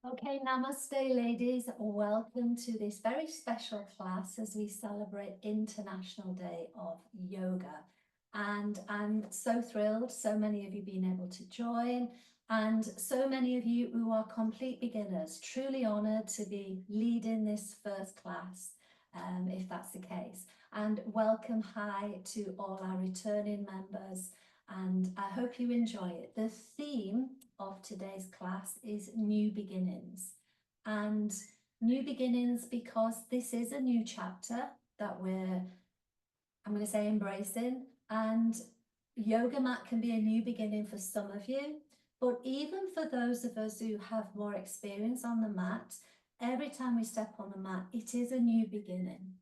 Okay, namaste, ladies. Welcome to this very special class as we celebrate International Day of Yoga. And I'm so thrilled, so many of you being able to join, and so many of you who are complete beginners, truly honoured to be leading this first class, if that's the case. And welcome high to all our returning members, and I hope you enjoy it. The theme of today's class is new beginnings, and new beginnings because this is a new chapter that I'm going to say, embracing, and yoga mat can be a new beginning for some of you, but even for those of us who have more experience on the mat, every time we step on the mat, it is a new beginning.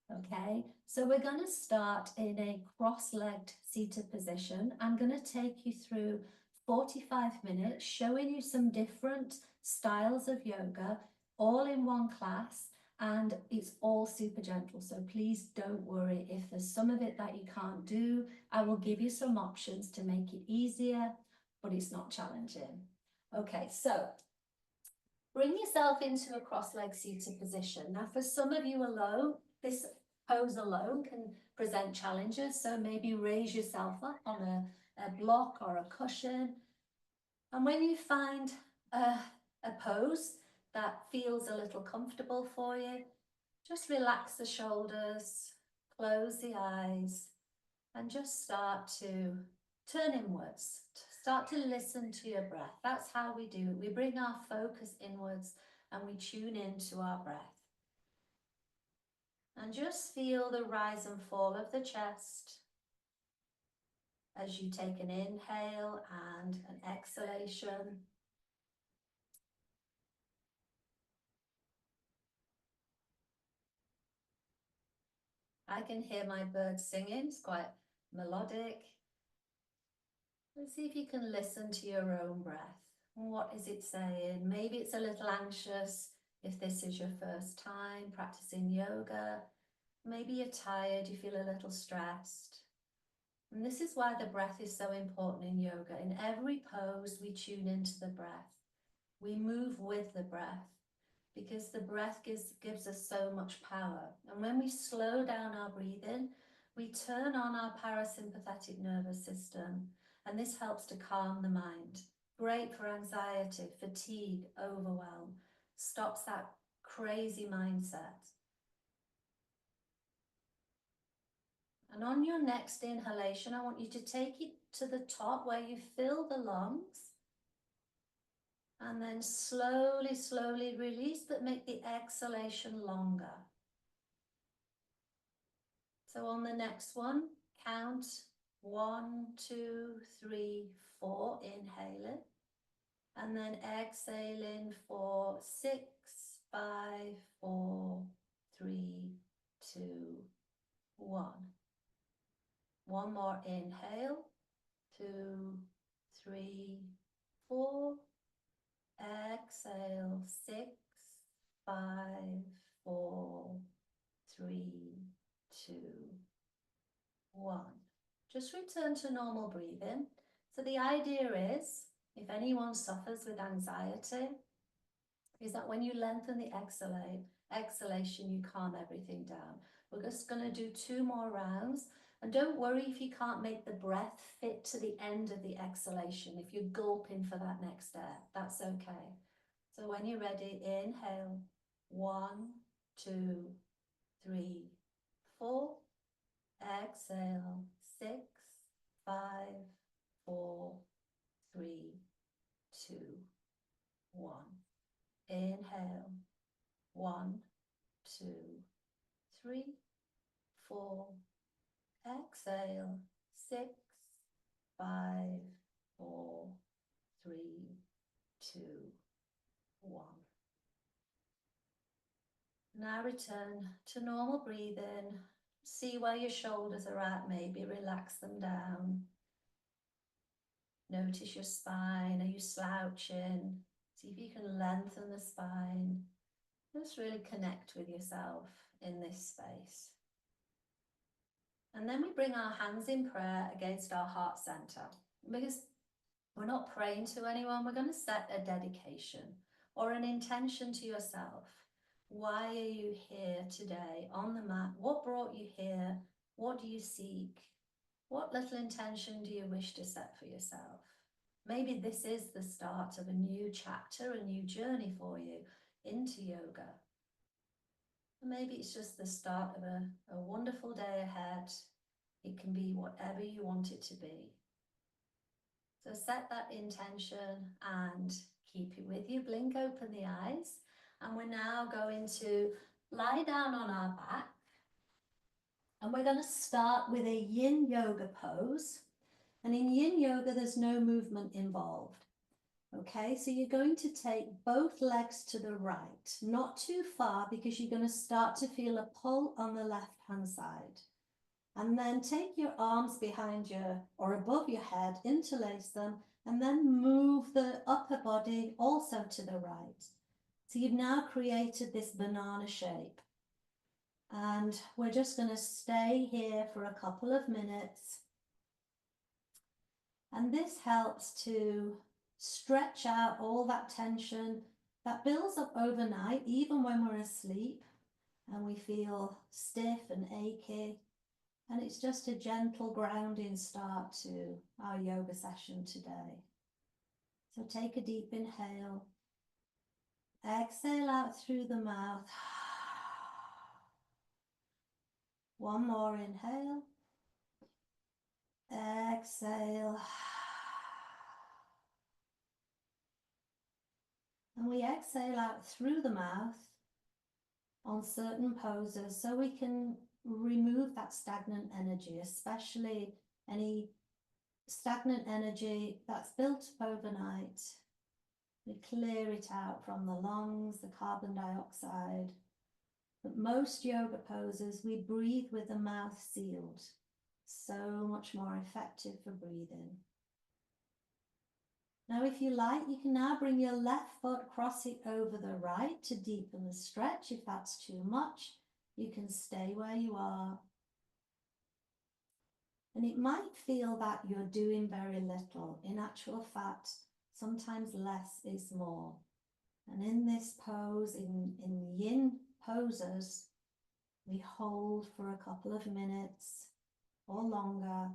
Okay, so we're going to start in a cross-legged seated position. I'm going to take you through 45 minutes, showing you some different styles of yoga, all in one class, and it's all super gentle. So please don't worry if there's some of it that you can't do. I will give you some options to make it easier, but it's not challenging. Okay, so bring yourself into a cross-legged seated position. Now, for some of you alone, this pose alone can present challenges. So maybe raise yourself up on a block or a cushion. And when you find a pose that feels a little comfortable for you, just relax the shoulders, close the eyes, and just start to turn inwards. Start to listen to your breath. That's how we do it. We bring our focus inwards and we tune into our breath. And just feel the rise and fall of the chest as you take an inhale and an exhalation. I can hear my bird singing, it's quite melodic. Let's see if you can listen to your own breath. What is it saying? Maybe it's a little anxious if this is your first time practicing yoga. Maybe you're tired, you feel a little stressed. And this is why the breath is so important in yoga. In every pose, we tune into the breath. We move with the breath because the breath gives us so much power. And when we slow down our breathing, we turn on our parasympathetic nervous system, and this helps to calm the mind. Great for anxiety, fatigue, overwhelm, stops that crazy mindset. And on your next inhalation, I want you to take it to the top where you fill the lungs. And then slowly, slowly release, but make the exhalation longer. So on the next one, count 1, 2, 3, 4, inhaling. And then exhaling for 6, 5, 4, 3, 2, 1. One more inhale, 2, 3, 4. Exhale, 6, 5, 4, 3, 2, 1. Just return to normal breathing. So the idea is, if anyone suffers with anxiety, is that when you lengthen the exhalation, you calm everything down. We're just going to do 2 more rounds. And don't worry if you can't make the breath fit to the end of the exhalation. If you're gulping for that next air, that's okay. So when you're ready, inhale, 1, 2, 3, 4. Exhale, 6, 5, 4, 3, 2, 1. Inhale, 1, 2, 3, 4. Exhale, 6, 5, 4, 3, 2, 1. Now return to normal breathing. See where your shoulders are at, maybe relax them down. Notice your spine. Are you slouching? See if you can lengthen the spine. Just really connect with yourself in this space. And then we bring our hands in prayer against our heart center. Because we're not praying to anyone, we're going to set a dedication. or an intention to yourself. Why are you here today on the mat? What brought you here? What do you seek? What little intention do you wish to set for yourself? Maybe this is the start of a new chapter, a new journey for you into yoga. Maybe it's just the start of a wonderful day ahead. It can be whatever you want it to be. So set that intention and keep it with you. Blink open the eyes. And we're now going to lie down on our back. And we're going to start with a Yin Yoga pose. And in Yin Yoga, there's no movement involved. Okay, so you're going to take both legs to the right, not too far, because you're going to start to feel a pull on the left-hand side. And then take your arms behind you or above your head, interlace them, and then move the upper body also to the right. So you've now created this banana shape. And we're just going to stay here for a couple of minutes. And this helps to stretch out all that tension that builds up overnight, even when we're asleep and we feel stiff and achy. And it's just a gentle grounding start to our yoga session today. So take a deep inhale. Exhale out through the mouth. One more inhale. Exhale. And we exhale out through the mouth on certain poses so we can remove that stagnant energy, especially any stagnant energy that's built up overnight. We clear it out from the lungs, the carbon dioxide. But most yoga poses, we breathe with the mouth sealed. So much more effective for breathing. Now, if you like, you can now bring your left foot, cross it over the right to deepen the stretch. If that's too much, you can stay where you are. And it might feel that you're doing very little. In actual fact, sometimes less is more. And in this pose, in Yin poses, we hold for a couple of minutes or longer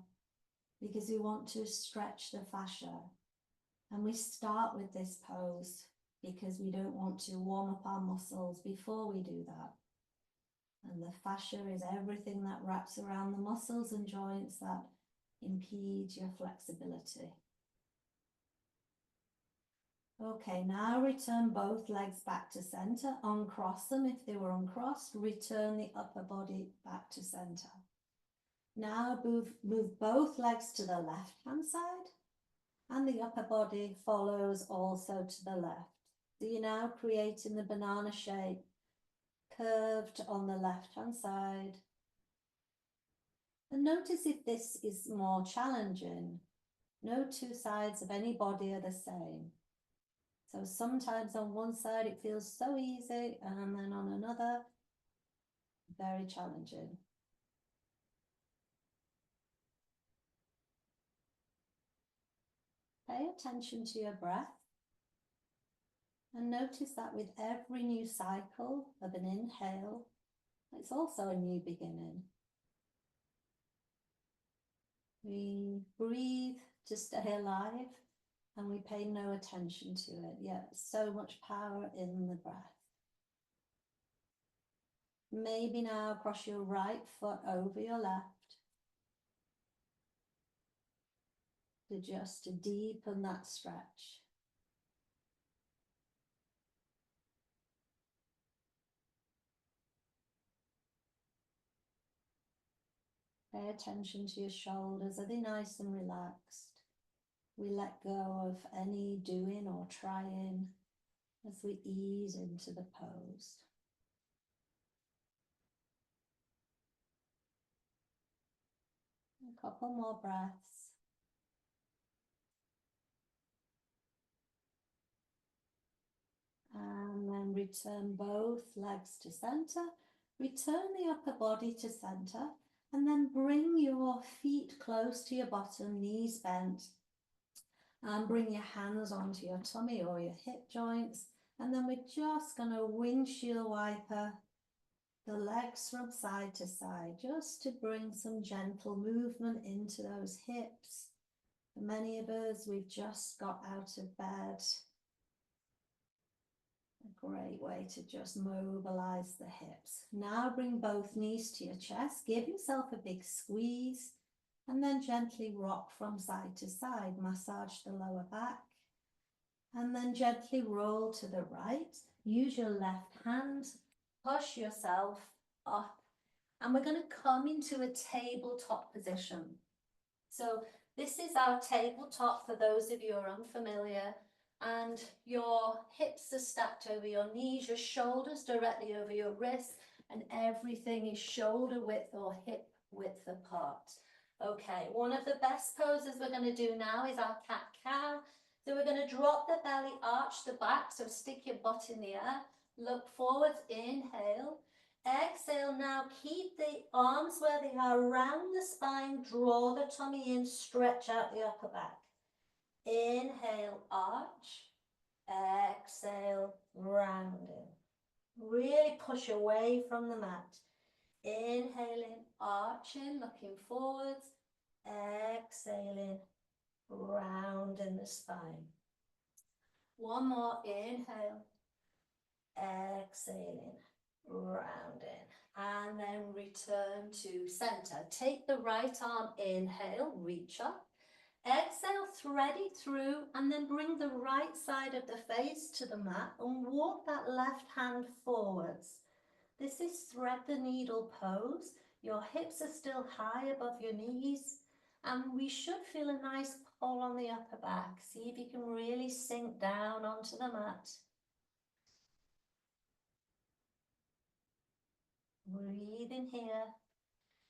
because we want to stretch the fascia. And we start with this pose because we don't want to warm up our muscles before we do that. And the fascia is everything that wraps around the muscles and joints that impede your flexibility. Okay, now return both legs back to center. Uncross them if they were uncrossed. Return the upper body back to center. Now move both legs to the left-hand side. And the upper body follows also to the left. So you're now creating the banana shape, curved on the left-hand side. And notice if this is more challenging. No two sides of any body are the same. So sometimes on one side it feels so easy, and then on another, very challenging. Pay attention to your breath. And notice that with every new cycle of an inhale, it's also a new beginning. We breathe to stay alive and we pay no attention to it, yet so much power in the breath. Maybe now cross your right foot over your left to deepen that stretch. Pay attention to your shoulders. Are they nice and relaxed? We let go of any doing or trying as we ease into the pose. A couple more breaths. And then return both legs to center. Return the upper body to center. And then bring your feet close to your bottom, knees bent. And bring your hands onto your tummy or your hip joints. And then we're just going to windshield wiper the legs from side to side, just to bring some gentle movement into those hips. For many of us, we've just got out of bed. A great way to just mobilize the hips. Now bring both knees to your chest, give yourself a big squeeze, and then gently rock from side to side. Massage the lower back, and then gently roll to the right. Use your left hand, push yourself up, and we're going to come into a tabletop position. So this is our tabletop for those of you who are unfamiliar, and your hips are stacked over your knees, your shoulders directly over your wrists, and everything is shoulder width or hip width apart. Okay, one of the best poses we're going to do now is our cat-cow. So we're going to drop the belly, arch the back, so stick your butt in the air, look forwards, inhale. Exhale, now keep the arms where they are around the spine, draw the tummy in, stretch out the upper back. Inhale, arch. Exhale, rounding. Really push away from the mat. Inhaling, arching, looking forwards. Exhaling, rounding the spine. One more, inhale. Exhaling, rounding, and then return to center. Take the right arm, inhale, reach up. Exhale, thread it through, and then bring the right side of the face to the mat and walk that left hand forwards. This is thread the needle pose. Your hips are still high above your knees, and we should feel a nice pull on the upper back. See if you can really sink down onto the mat. Breathe in here.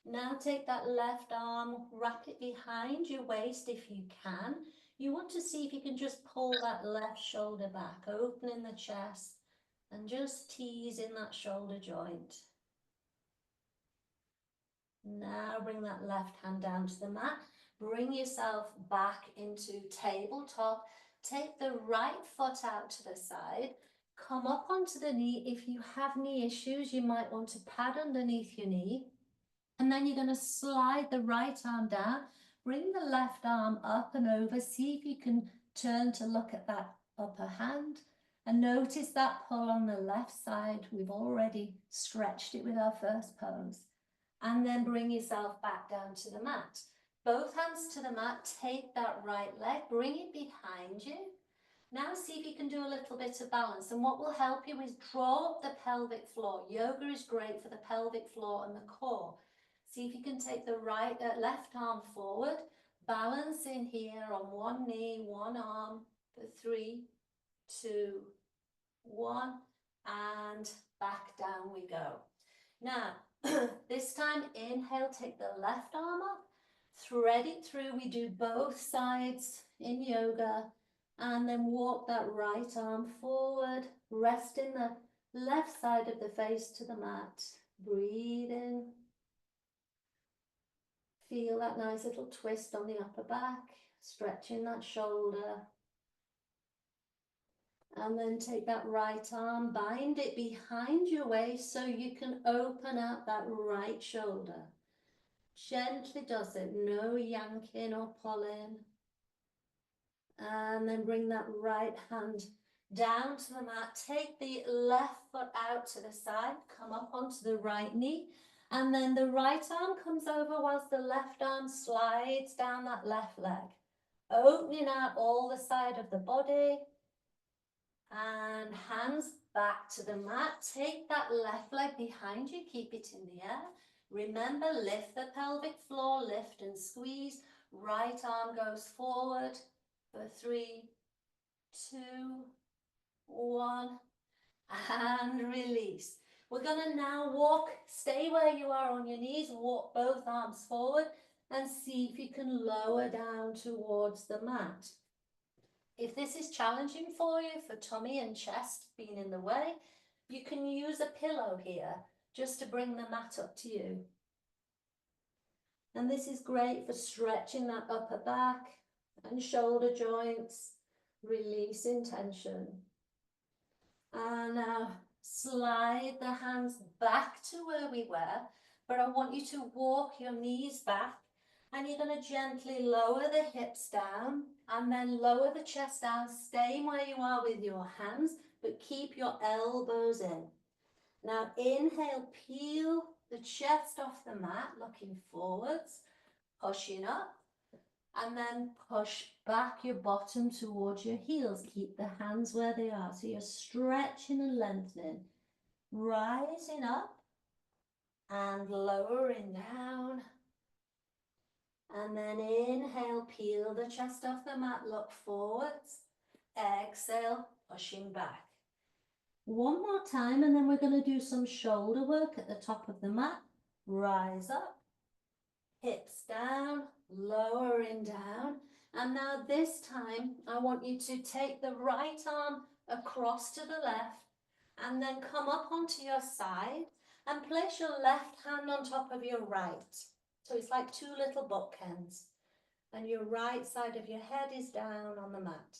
Now take that left arm, wrap it behind your waist if you can. You want to see if you can just pull that left shoulder back, opening the chest and just teasing that shoulder joint. Now bring that left hand down to the mat. Bring yourself back into tabletop. Take the right foot out to the side. Come up onto the knee. If you have knee issues, you might want to pad underneath your knee. And then you're going to slide the right arm down. Bring the left arm up and over. See if you can turn to look at that upper hand. And notice that pull on the left side. We've already stretched it with our first pose. And then bring yourself back down to the mat. Both hands to the mat. Take that right leg. Bring it behind you. Now see if you can do a little bit of balance, and what will help you is draw up the pelvic floor. Yoga is great for the pelvic floor and the core. See if you can take the left arm forward, balance in here on one knee, one arm for 3, 2, 1, and back down we go. Now, this time inhale, take the left arm up, thread it through. We do both sides in yoga. And then walk that right arm forward, resting the left side of the face to the mat. Breathe in. Feel that nice little twist on the upper back, stretching that shoulder. And then take that right arm, bind it behind your waist so you can open out that right shoulder. Gently does it, no yanking or pulling. And then bring that right hand down to the mat. Take the left foot out to the side, come up onto the right knee, and then the right arm comes over whilst the left arm slides down that left leg, opening out all the side of the body, and hands back to the mat. Take that left leg behind you, keep it in the air. Remember, lift the pelvic floor, lift and squeeze. Right arm goes forward for 3, 2, 1, and release. We're going to now walk, stay where you are on your knees, walk both arms forward and see if you can lower down towards the mat. If this is challenging for you, for tummy and chest being in the way, you can use a pillow here just to bring the mat up to you. And this is great for stretching that upper back and shoulder joints, releasing tension. And now slide the hands back to where we were, but I want you to walk your knees back, and you're going to gently lower the hips down and then lower the chest down, staying where you are with your hands, but keep your elbows in. Now inhale, peel the chest off the mat, looking forwards, pushing up, and then push back your bottom towards your heels. Keep the hands where they are. So you're stretching and lengthening, rising up and lowering down. And then inhale, peel the chest off the mat, look forwards. Exhale, pushing back. One more time, and then we're going to do some shoulder work at the top of the mat. Rise up, hips down, lowering down. And now this time, I want you to take the right arm across to the left and then come up onto your side and place your left hand on top of your right. So it's like two little bookends. And your right side of your head is down on the mat.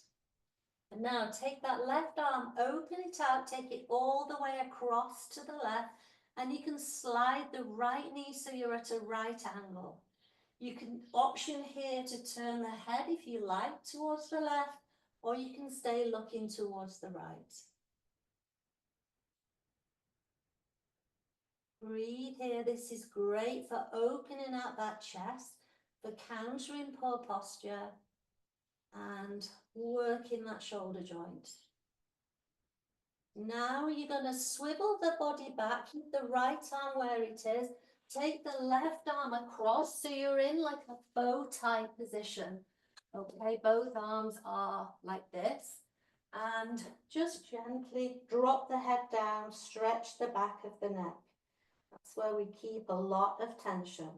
And now take that left arm, open it out, take it all the way across to the left, and you can slide the right knee so you're at a right angle. You can option here to turn the head if you like towards the left, or you can stay looking towards the right. Breathe here. This is great for opening out that chest, for countering poor posture, and working that shoulder joint. Now you're going to swivel the body back, keep the right arm where it is, take the left arm across so you're in like a bow tie position. Okay, both arms are like this, and just gently drop the head down, stretch the back of the neck. That's where we keep a lot of tension.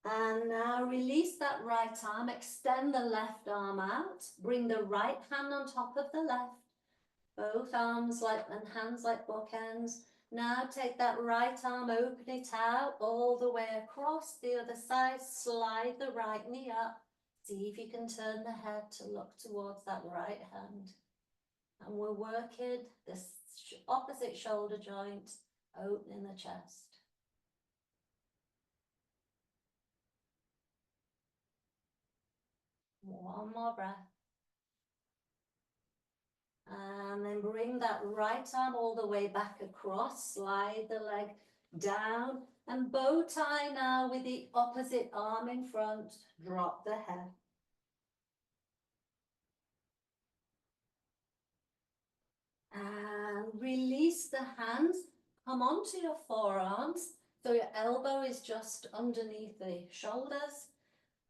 And now release that right arm, extend the left arm out, bring the right hand on top of the left, both arms like and hands like bookends. Now take that right arm, open it out all the way across the other side, slide the right knee up, see if you can turn the head to look towards that right hand. And we're working this opposite shoulder joint, opening the chest. One more breath. And then bring that right arm all the way back across, slide the leg down, and bow tie now with the opposite arm in front, drop the head. And release the hands, come onto your forearms, so your elbow is just underneath the shoulders.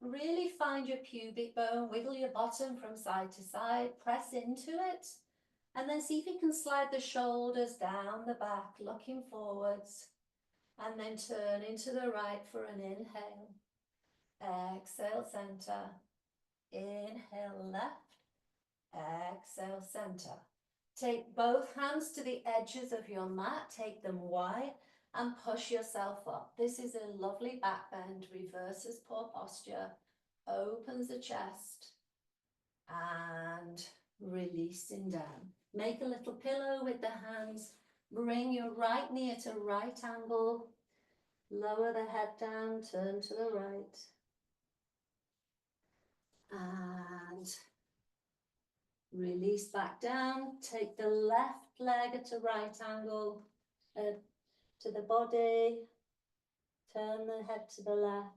Really find your pubic bone, wiggle your bottom from side to side, press into it, and then see if you can slide the shoulders down the back, looking forwards, and then turn into the right for an inhale. Exhale, center. Inhale, left. Exhale, center. Take both hands to the edges of your mat, take them wide, and push yourself up. This is a lovely back bend, reverses poor posture, opens the chest, and releasing down. Make a little pillow with the hands, bring your right knee at a right angle, lower the head down, turn to the right, and release back down. Take the left leg at a right angle to the body, turn the head to the left,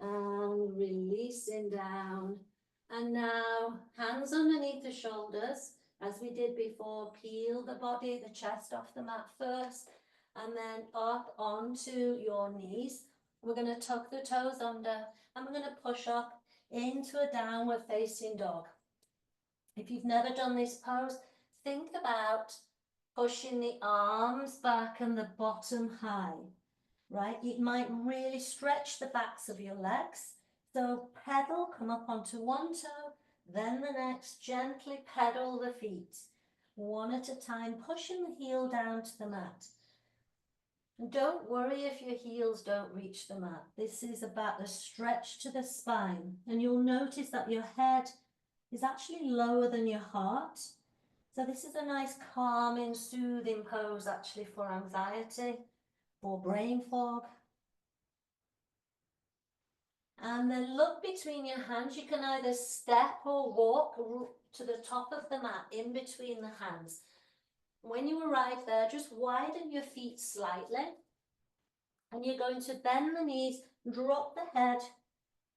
and releasing down. And now hands underneath the shoulders, as we did before. Peel the body, the chest off the mat first, and then up onto your knees. We're going to tuck the toes under, and we're going to push up into a downward facing dog. If you've never done this pose, think about pushing the arms back and the bottom high, right? It might really stretch the backs of your legs. So pedal, come up onto one toe, then the next, gently pedal the feet, one at a time, pushing the heel down to the mat. And don't worry if your heels don't reach the mat. This is about the stretch to the spine. And you'll notice that your head is actually lower than your heart. So this is a nice calming, soothing pose actually for anxiety, for brain fog. And then look between your hands. You can either step or walk to the top of the mat in between the hands. When you arrive there, just widen your feet slightly. And you're going to bend the knees, drop the head,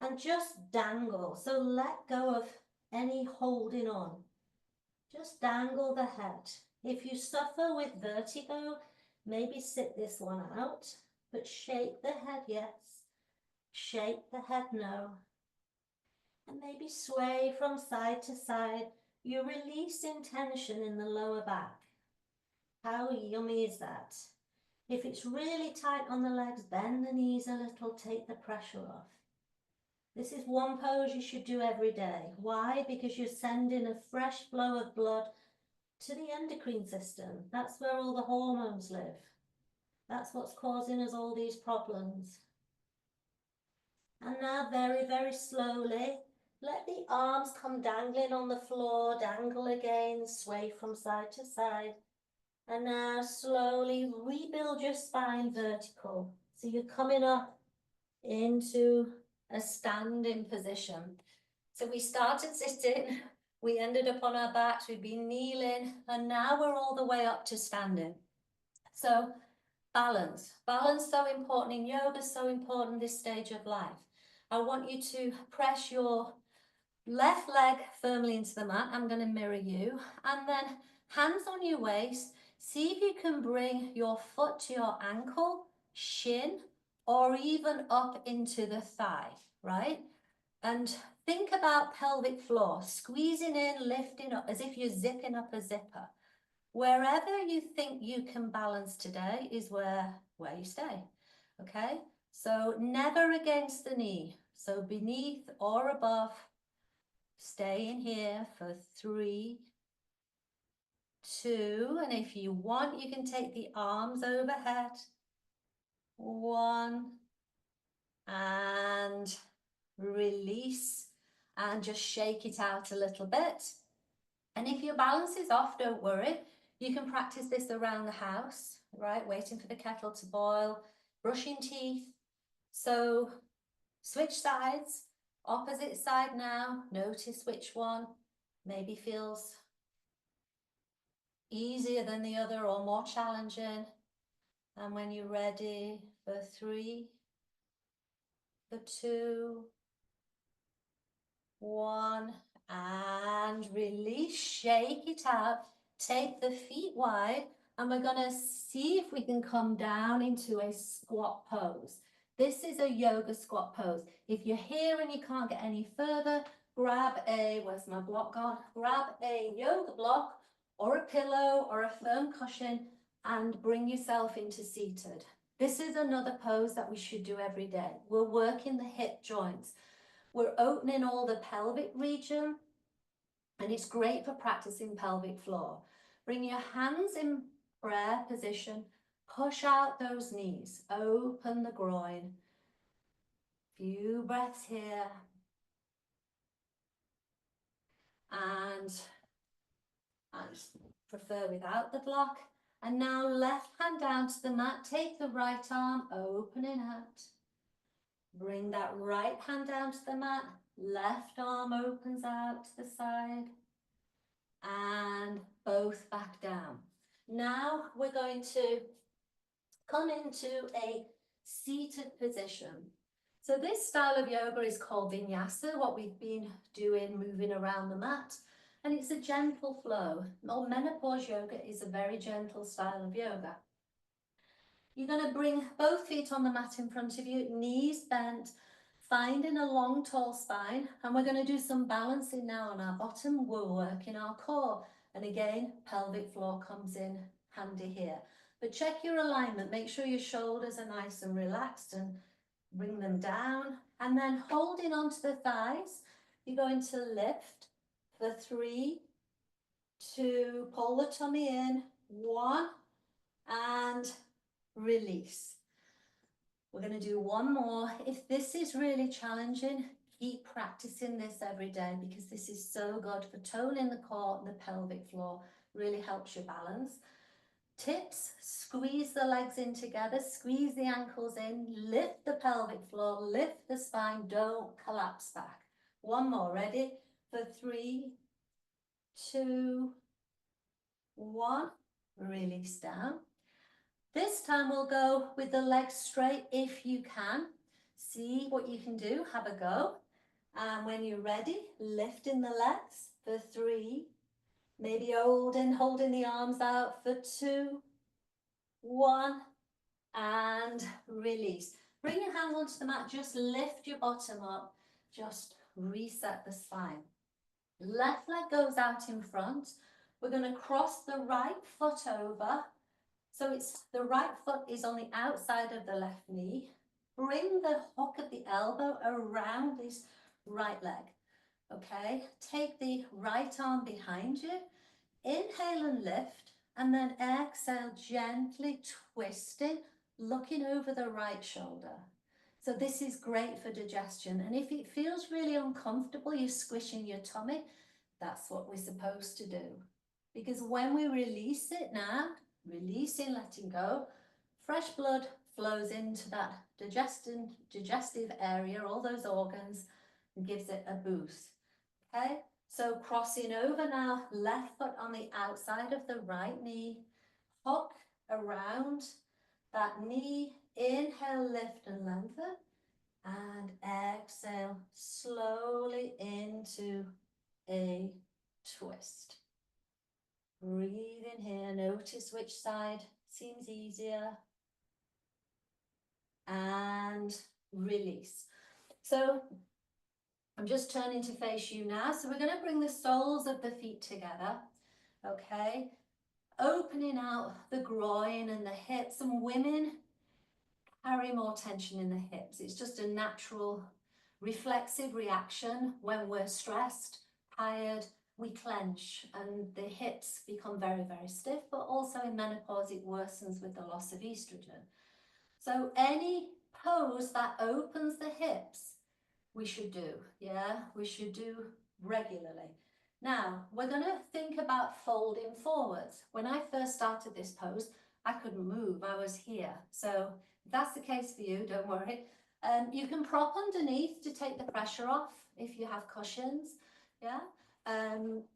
and just dangle. So let go of any holding on. Just dangle the head. If you suffer with vertigo, maybe sit this one out, but shake the head yes, shake the head no. And maybe sway from side to side. You're releasing tension in the lower back. How yummy is that? If it's really tight on the legs, bend the knees a little, take the pressure off. This is one pose you should do every day. Why? Because you're sending a fresh flow of blood to the endocrine system. That's where all the hormones live. That's what's causing us all these problems. And now very, very slowly, let the arms come dangling on the floor, dangle again, sway from side to side. And now slowly rebuild your spine vertical. So you're coming up into a standing position. So we started sitting, we ended up on our backs, we've been kneeling, and now we're all the way up to standing. So balance. Balance so important in yoga, so important this stage of life. I want you to press your left leg firmly into the mat. I'm going to mirror you. And then hands on your waist. See if you can bring your foot to your ankle, shin, or even up into the thigh, right? And think about pelvic floor, squeezing in, lifting up, as if you're zipping up a zipper. Wherever you think you can balance today is where you stay, okay? So never against the knee. So beneath or above, stay in here for 3, 2, and if you want, you can take the arms overhead. 1, and release, and just shake it out a little bit. And if your balance is off, don't worry. You can practice this around the house, right? Waiting for the kettle to boil, brushing teeth. So switch sides, opposite side now. Notice which one maybe feels easier than the other or more challenging. And when you're ready for 3, for 2, 1, and release, shake it out. Take the feet wide, and we're going to see if we can come down into a squat pose. This is a yoga squat pose. If you're here and you can't get any further, grab a, where's my block gone? Grab a yoga block or a pillow or a firm cushion and bring yourself into seated. This is another pose that we should do every day. We're working the hip joints. We're opening all the pelvic region, and it's great for practicing pelvic floor. Bring your hands in prayer position, push out those knees, open the groin. Few breaths here. And I prefer without the block. And now left hand down to the mat, take the right arm, opening out. Bring that right hand down to the mat, left arm opens out to the side. And both back down. Now we're going to come into a seated position. So this style of yoga is called Vinyasa, what we've been doing, moving around the mat. And it's a gentle flow. Well, Menopause Yoga is a very gentle style of yoga. You're going to bring both feet on the mat in front of you, knees bent, finding a long, tall spine. And we're going to do some balancing now on our bottom. We're working our core. And again, pelvic floor comes in handy here. But check your alignment. Make sure your shoulders are nice and relaxed and bring them down. And then holding onto the thighs, you're going to lift for 3, 2, pull the tummy in, 1, and release. We're going to do one more. If this is really challenging, keep practicing this every day because this is so good for toning the core and the pelvic floor. Really helps your balance. Tips, squeeze the legs in together, squeeze the ankles in, lift the pelvic floor, lift the spine, don't collapse back. One more, ready? For 3, 2, 1, release down. This time we'll go with the legs straight if you can. See what you can do, have a go. And when you're ready, lifting the legs for 3, maybe holding the arms out for 2, 1, and release. Bring your hands onto the mat, just lift your bottom up, just reset the spine. Left leg goes out in front. We're going to cross the right foot over. So it's the right foot is on the outside of the left knee. Bring the hook of the elbow around this right leg. Okay, take the right arm behind you. Inhale and lift, and then exhale, gently twisting, looking over the right shoulder. So this is great for digestion. And if it feels really uncomfortable, you're squishing your tummy, that's what we're supposed to do. Because when we release it now, releasing, letting go, fresh blood flows into that digestive area, all those organs, and gives it a boost. Okay, so crossing over now, left foot on the outside of the right knee, hook around that knee, inhale, lift and lengthen, and exhale slowly into a twist. Breathe in here, notice which side seems easier, and release. So I'm just turning to face you now. So we're going to bring the soles of the feet together, okay? Opening out the groin and the hips. Some women carry more tension in the hips. It's just a natural reflexive reaction when we're stressed, tired, we clench and the hips become very, very stiff, but also in menopause it worsens with the loss of estrogen. So any pose that opens the hips, we should do, yeah? We should do regularly. Now, we're going to think about folding forwards. When I first started this pose, I couldn't move, I was here. So if that's the case for you, don't worry. You can prop underneath to take the pressure off if you have cushions, yeah?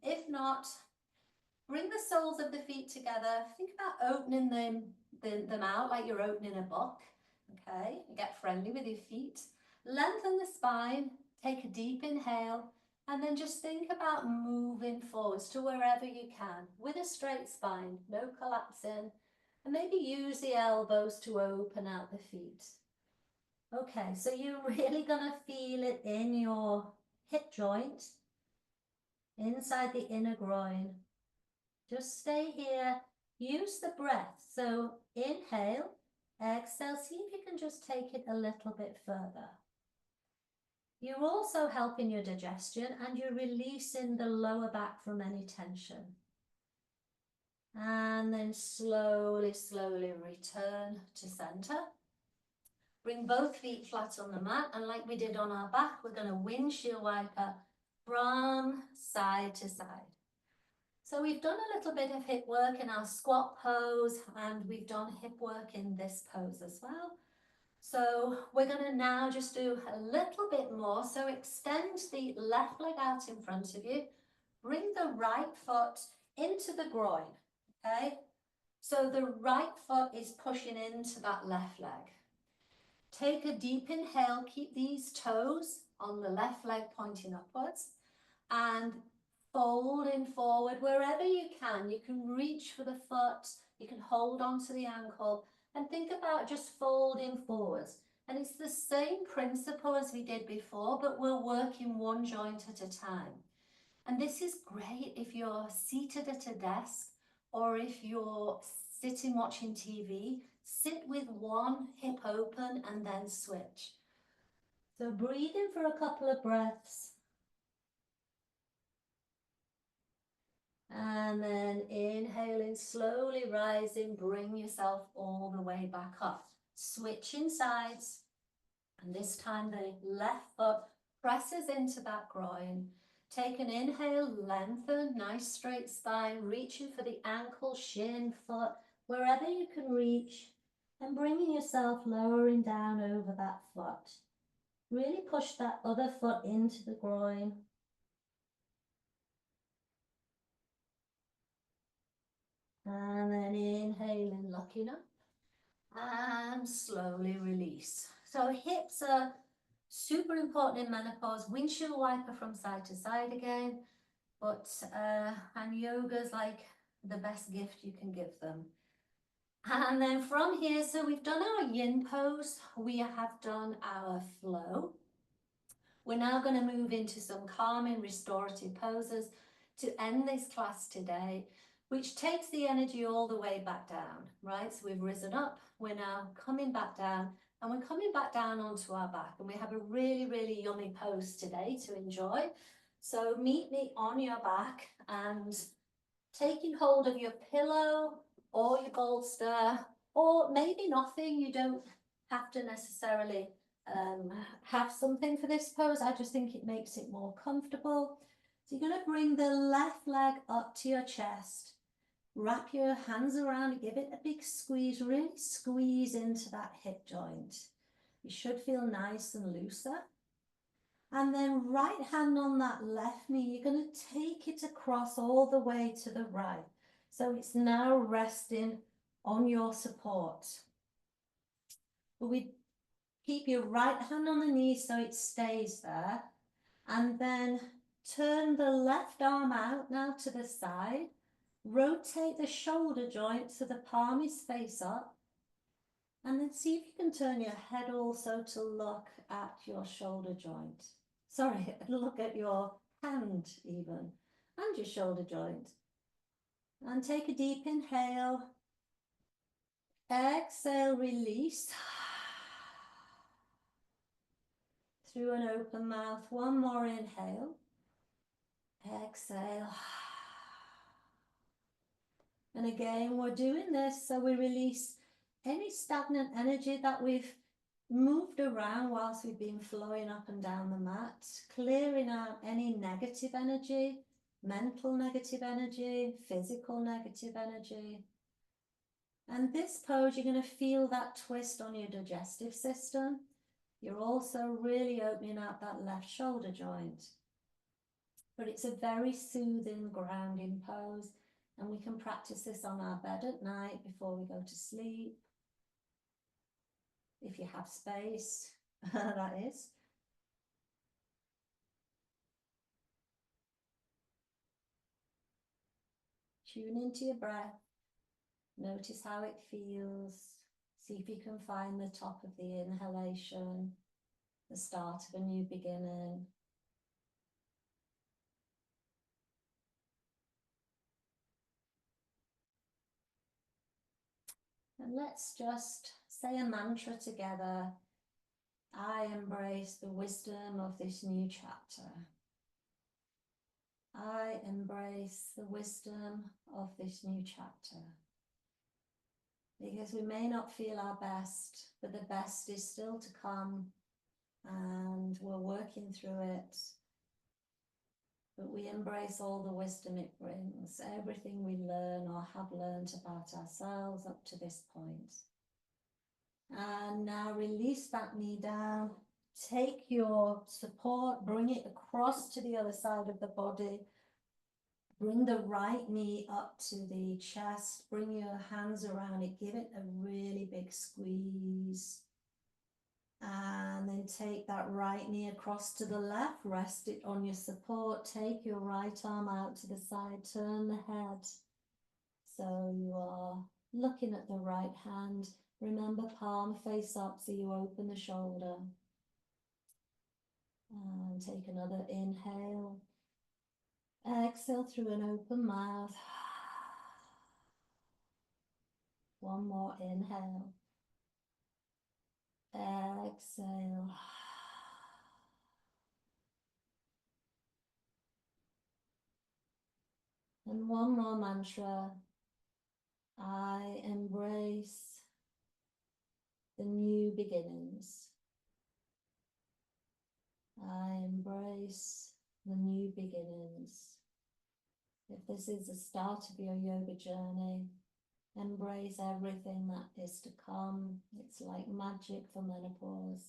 If not, bring the soles of the feet together. Think about opening them out like you're opening a book, okay? Get friendly with your feet. Lengthen the spine, take a deep inhale, and then just think about moving forwards to wherever you can with a straight spine, no collapsing, and maybe use the elbows to open out the feet. Okay, so you're really gonna feel it in your hip joint, inside the inner groin. Just stay here, use the breath. So inhale, exhale, see if you can just take it a little bit further. You're also helping your digestion and you're releasing the lower back from any tension. And then slowly, slowly return to center. Bring both feet flat on the mat, and like we did on our back, we're going to windshield wiper from side to side. So we've done a little bit of hip work in our squat pose, and we've done hip work in this pose as well. So we're going to now just do a little bit more. So extend the left leg out in front of you. Bring the right foot into the groin, okay? So the right foot is pushing into that left leg. Take a deep inhale, keep these toes on the left leg pointing upwards and folding forward wherever you can. You can reach for the foot, you can hold onto the ankle and think about just folding forwards. And it's the same principle as we did before, but we'll work in one joint at a time. And this is great if you're seated at a desk or if you're sitting watching TV. Sit with one hip open and then switch. So breathe in for a couple of breaths. And then inhaling, slowly rising, bring yourself all the way back up. Switching sides. And this time the left foot presses into that groin. Take an inhale, lengthen, nice straight spine, reaching for the ankle, shin, foot, wherever you can reach, and bringing yourself lowering down over that foot. Really push that other foot into the groin. And then inhaling, looking up, and slowly release. So hips are super important in menopause. Windshield wiper from side to side again. But and yoga's like the best gift you can give them. And then from here, so we've done our yin pose, we have done our flow. We're now going to move into some calming restorative poses to end this class today, which takes the energy all the way back down, right? So we've risen up, we're now coming back down, and we're coming back down onto our back, and we have a really, really yummy pose today to enjoy. So meet me on your back and taking hold of your pillow or your bolster, or maybe nothing. You don't have to necessarily have something for this pose. I just think it makes it more comfortable. So you're going to bring the left leg up to your chest. Wrap your hands around it, give it a big squeeze, really squeeze into that hip joint. You should feel nice and looser. And then right hand on that left knee, you're going to take it across all the way to the right. So it's now resting on your support. But we keep your right hand on the knee so it stays there. And then turn the left arm out now to the side. Rotate the shoulder joint so the palm is face up. And then see if you can turn your head also to look at your shoulder joint. Sorry, look at your hand even, and your shoulder joint. And take a deep inhale. Exhale, release. Through an open mouth. One more inhale. Exhale. And again, we're doing this so we release any stagnant energy that we've moved around whilst we've been flowing up and down the mat, clearing out any negative energy, mental negative energy, physical negative energy. And this pose, you're going to feel that twist on your digestive system. You're also really opening out that left shoulder joint. But it's a very soothing, grounding pose. And we can practice this on our bed at night before we go to sleep. If you have space, that is. Tune into your breath. Notice how it feels. See if you can find the top of the inhalation, the start of a new beginning. And let's just say a mantra together. I embrace the wisdom of this new chapter. I embrace the wisdom of this new chapter. Because we may not feel our best, but the best is still to come, and we're working through it. But we embrace all the wisdom it brings, everything we learn or have learned about ourselves up to this point. And now release that knee down. Take your support, bring it across to the other side of the body. Bring the right knee up to the chest. Bring your hands around it. Give it a really big squeeze. And then take that right knee across to the left. Rest it on your support. Take your right arm out to the side. Turn the head. So you are looking at the right hand. Remember, palm face up so you open the shoulder. And take another inhale. Exhale through an open mouth. One more inhale. Exhale. And one more mantra. I embrace the new beginnings. I embrace the new beginnings. If this is the start of your yoga journey, embrace everything that is to come. It's like magic for menopause.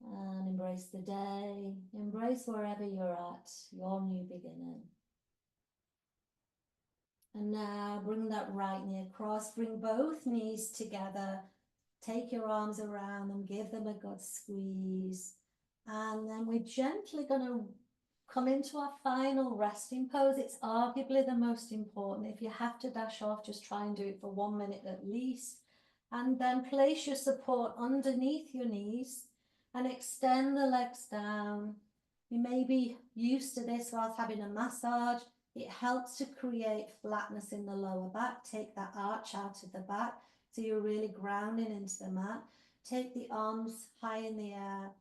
And embrace the day. Embrace wherever you're at, your new beginning. And now bring that right knee across. Bring both knees together. Take your arms around them. Give them a good squeeze. And then we're gently going to come into our final resting pose. It's arguably the most important. If you have to dash off, just try and do it for 1 minute at least. And then place your support underneath your knees and extend the legs down. You may be used to this whilst having a massage. It helps to create flatness in the lower back. Take that arch out of the back so you're really grounding into the mat. Take the arms high in the air.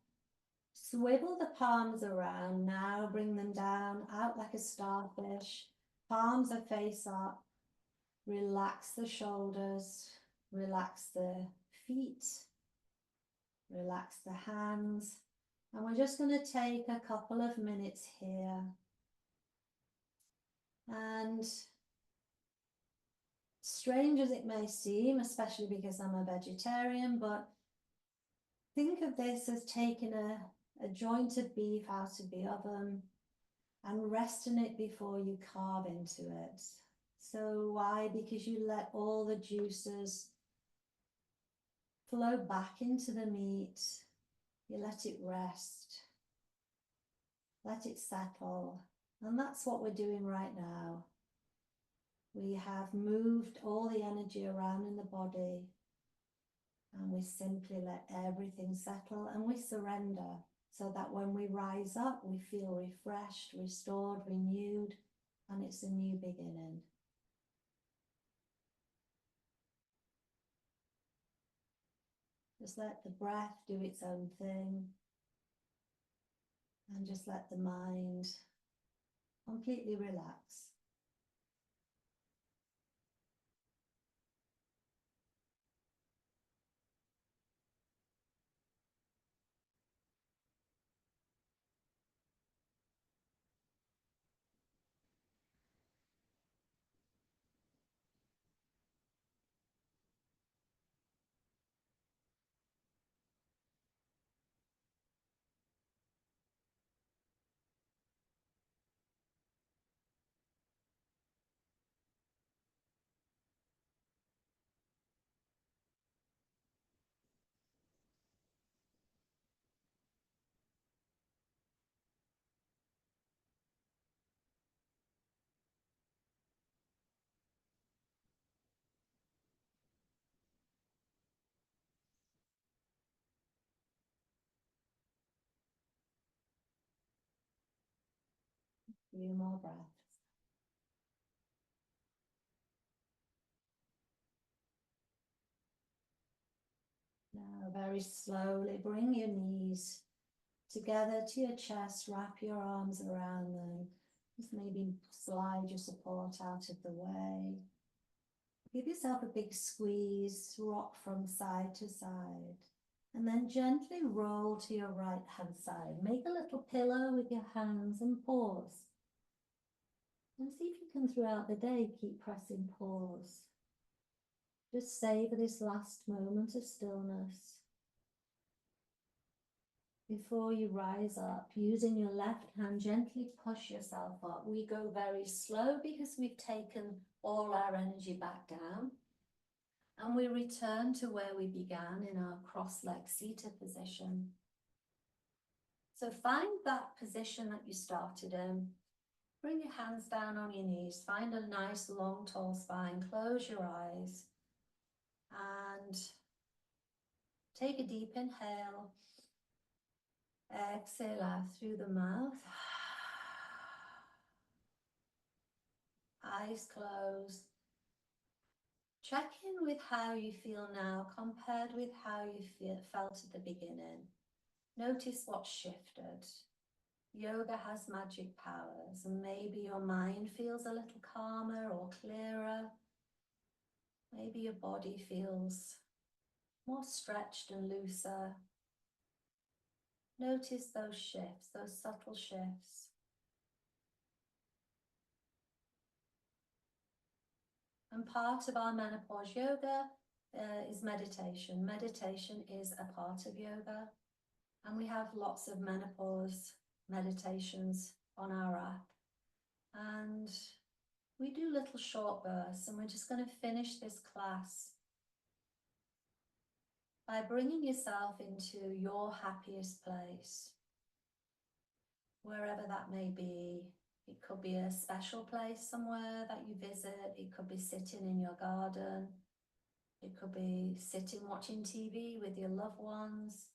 Swivel the palms around. Now bring them down, out like a starfish. Palms are face up. Relax the shoulders. Relax the feet. Relax the hands. And we're just going to take a couple of minutes here. And strange as it may seem, especially because I'm a vegetarian, but think of this as taking a joint of beef out of the oven and resting it before you carve into it. So why? Because you let all the juices flow back into the meat. You let it rest. Let it settle. And that's what we're doing right now. We have moved all the energy around in the body and we simply let everything settle and we surrender so that when we rise up, we feel refreshed, restored, renewed, and it's a new beginning. Just let the breath do its own thing and just let the mind completely relax. A few more breaths. Now very slowly bring your knees together to your chest, wrap your arms around them. Just maybe slide your support out of the way. Give yourself a big squeeze, rock from side to side, and then gently roll to your right hand side. Make a little pillow with your hands and pause. And see if you can throughout the day keep pressing pause. Just savor this last moment of stillness. Before you rise up, using your left hand, gently push yourself up. We go very slow because we've taken all our energy back down. And we return to where we began in our cross-legged seated position. So find that position that you started in. Bring your hands down on your knees. Find a nice, long, tall spine. Close your eyes. And take a deep inhale. Exhale out through the mouth. Eyes closed. Check in with how you feel now compared with how you felt at the beginning. Notice what shifted. Yoga has magic powers, and maybe your mind feels a little calmer or clearer. Maybe your body feels more stretched and looser. Notice those shifts, those subtle shifts. And part of our menopause yoga is meditation. Meditation is a part of yoga. And we have lots of menopause meditations on our app. And we do little short bursts, and we're just going to finish this class by bringing yourself into your happiest place, wherever that may be. It could be a special place somewhere that you visit. It could be sitting in your garden. It could be sitting watching TV with your loved ones.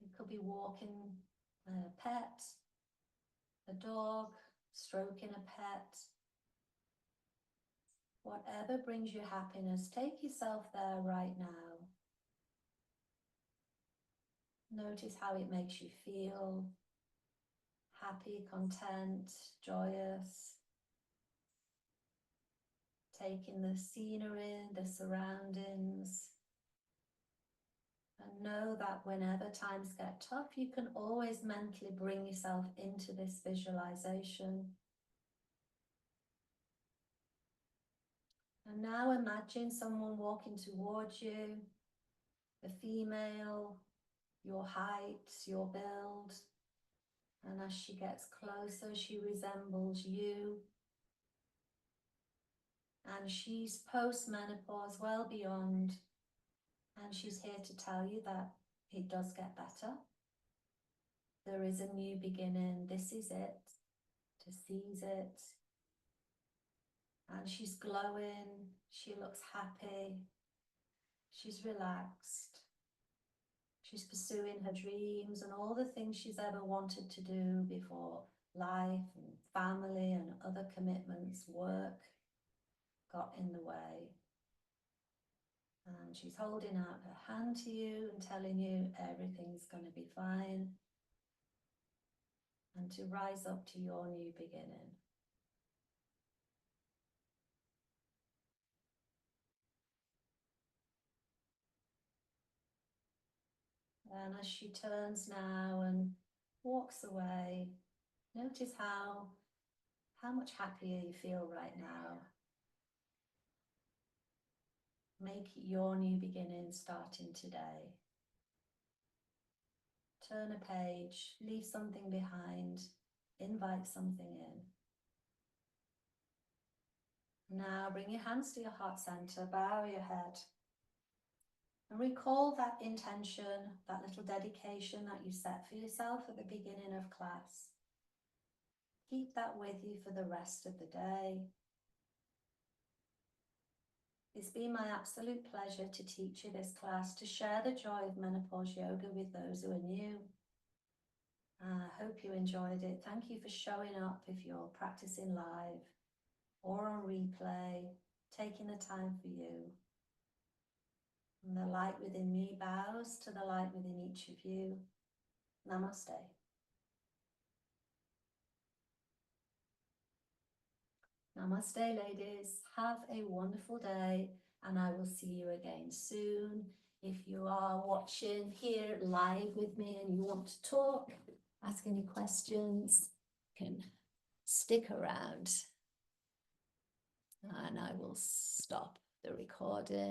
It could be walking a pet, a dog, stroking a pet. Whatever brings you happiness, take yourself there right now. Notice how it makes you feel. Happy, content, joyous. Taking the scenery, the surroundings. And know that whenever times get tough, you can always mentally bring yourself into this visualization. And now imagine someone walking towards you, a female, your height, your build. And as she gets closer, she resembles you. And she's post-menopause, well beyond. And she's here to tell you that it does get better. There is a new beginning. This is it. To seize it. And she's glowing. She looks happy. She's relaxed. She's pursuing her dreams and all the things she's ever wanted to do before life and family and other commitments, work got in the way. And she's holding out her hand to you and telling you everything's going to be fine. And to rise up to your new beginning. And as she turns now and walks away, notice how much happier you feel right now. Make it your new beginning starting today. Turn a page, leave something behind, invite something in. Now bring your hands to your heart center, bow your head. And recall that intention, that little dedication that you set for yourself at the beginning of class. Keep that with you for the rest of the day. It's been my absolute pleasure to teach you this class, to share the joy of menopause yoga with those who are new. I hope you enjoyed it. Thank you for showing up if you're practicing live or on replay, taking the time for you. And the light within me bows to the light within each of you. Namaste. Namaste, ladies. Have a wonderful day, and I will see you again soon. If you are watching here live with me and you want to talk, ask any questions, you can stick around, and I will stop the recording.